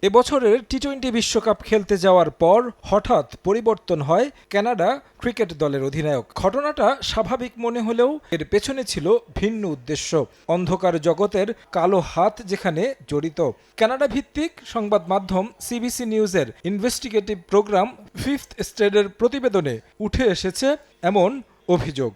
এবছরের টি-20 বিশ্বকাপ খেলতে যাওয়ার পর হঠাৎ পরিবর্তন হয় কানাডা ক্রিকেট দলের অধিনায়ক। ঘটনাটা স্বাভাবিক মনে হলেও এর পেছনে ছিল ভিন্ন উদ্দেশ্য। অন্ধকার জগতের কালো হাত যেখানে জড়িত। কানাডা ভিত্তিক সংবাদ মাধ্যম সিবিসি নিউজের ইনভেস্টিগেটিভ প্রোগ্রাম ফিফথ স্টেটের প্রতিবেদনে উঠে এসেছে এমন অভিযোগ।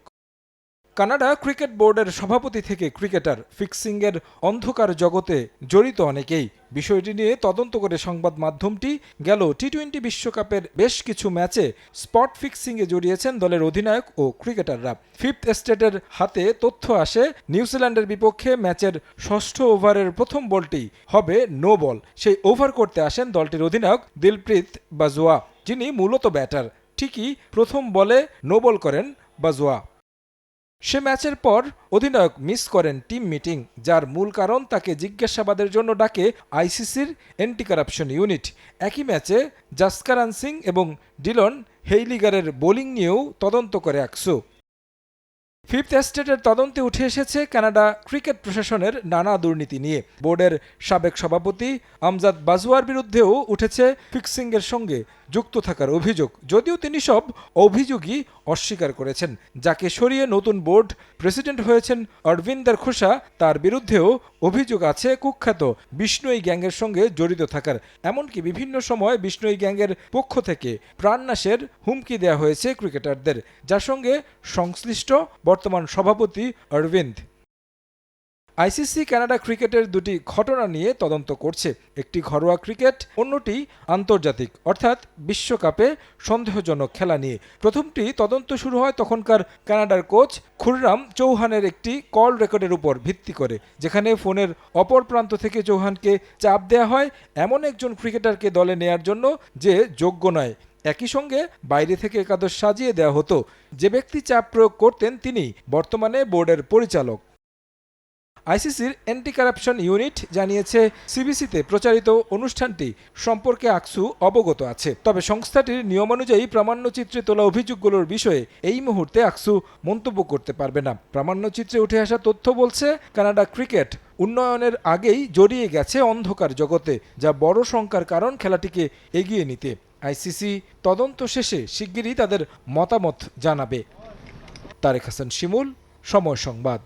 কানাডা ক্রিকেট বোর্ডের সভাপতি থেকে ক্রিকেটার, ফিক্সিংয়ের অন্ধকার জগতে জড়িত অনেকেই। বিষয়টি নিয়ে তদন্ত করে সংবাদ মাধ্যমটি গেল টি-20 বিশ্বকাপের বেশ কিছু ম্যাচে স্পট ফিক্সিংয়ে জড়িয়েছেন দলের অধিনায়ক ও ক্রিকেটাররা। ফিফথ স্টেটের হাতে তথ্য আসে নিউজিল্যান্ডের বিপক্ষে ম্যাচের ষষ্ঠ ওভারের প্রথম বলটি হবে নো বল। সেই ওভার করতে আসেন দলটির অধিনায়ক দিলপ্রীত বাজওয়া, যিনি মূলত ব্যাটার। ঠিকই প্রথম বলে নো বল করেন বাজওয়া। সে ম্যাচের পর অধিনায়ক মিস করেন টিম মিটিং, যার মূল কারণ তাকে জিজ্ঞাসাবাদের জন্য ডাকে আইসিসির অ্যান্টি কারাপশন ইউনিট। একই ম্যাচে জাসকারান সিং এবং ডিলন হেইলিগারের বোলিং নিয়েও তদন্ত করে আকসু। ফিফথ স্টেটের তদন্তে উঠে এসেছে কানাডা ক্রিকেট প্রশাসনের নানা দুর্নীতি নিয়ে। বোর্ডের সাবেক সভাপতি আমজাদ বাজওয়ার বিরুদ্ধেও উঠেছে ফিক্সিংয়ের সঙ্গে যুক্ত থাকার অভিযোগ, যদিও তিনি সব অভিযোগই অস্বীকার করেছেন। যাকে সরিয়ে নতুন বোর্ড প্রেসিডেন্ট হয়েছেন অরবিন্দর খোসা, তার বিরুদ্ধেও অভিযোগ আছে কুখ্যাত বিষ্ণুই গ্যাংয়ের সঙ্গে জড়িত থাকার। এমনকি বিভিন্ন সময় বিষ্ণুই গ্যাংয়ের পক্ষ থেকে প্রাণনাশের হুমকি দেওয়া হয়েছে ক্রিকেটারদের, যার সঙ্গে সংশ্লিষ্ট বর্তমান সভাপতি অরবিন্দ। আইসিসি কানাডা ক্রিকেটের দুটি ঘটনা নিয়ে তদন্ত করছে, একটি ঘরোয়া ক্রিকেট, অন্যটি আন্তর্জাতিক অর্থাৎ বিশ্বকাপে সন্দেহজনক খেলা নিয়ে। প্রথমটি তদন্ত শুরু হয় তখনকার কানাডার কোচ খুররাম চৌহানের একটি কল রেকর্ডের উপর ভিত্তি করে, যেখানে ফোনের অপর প্রান্ত থেকে চৌহানকে চাপ দেওয়া হয় এমন একজন ক্রিকেটারকে দলে নেয়ার জন্য যে যোগ্য নয়। একই সঙ্গে বাইরে থেকে একাদশ সাজিয়ে দেওয়া হতো। যে ব্যক্তি চাপ প্রয়োগ করতেন তিনি বর্তমানে বোর্ডের পরিচালক। আইসিসির অ্যান্টি কারাপশন ইউনিট জানিয়েছে সিবিসিতে প্রচারিত অনুষ্ঠানটি সম্পর্কে আকসু অবগত আছে, তবে সংস্থাটির নিয়মানুযায়ী প্রামাণ্যচিত্রে তোলা অভিযোগগুলোর বিষয়ে এই মুহূর্তে আকসু মন্তব্য করতে পারবে না। প্রামাণ্যচিত্রে উঠে আসা তথ্য বলছে কানাডা ক্রিকেট উন্নয়নের আগেই জড়িয়ে গেছে অন্ধকার জগতে, যা বড় শঙ্কার কারণ খেলাটিকে এগিয়ে নিতে। আইসিসি তদন্ত শেষে শিগগিরই তাদের মতামত জানাবে। তারেক হাসান শিমুল, সময় সংবাদ।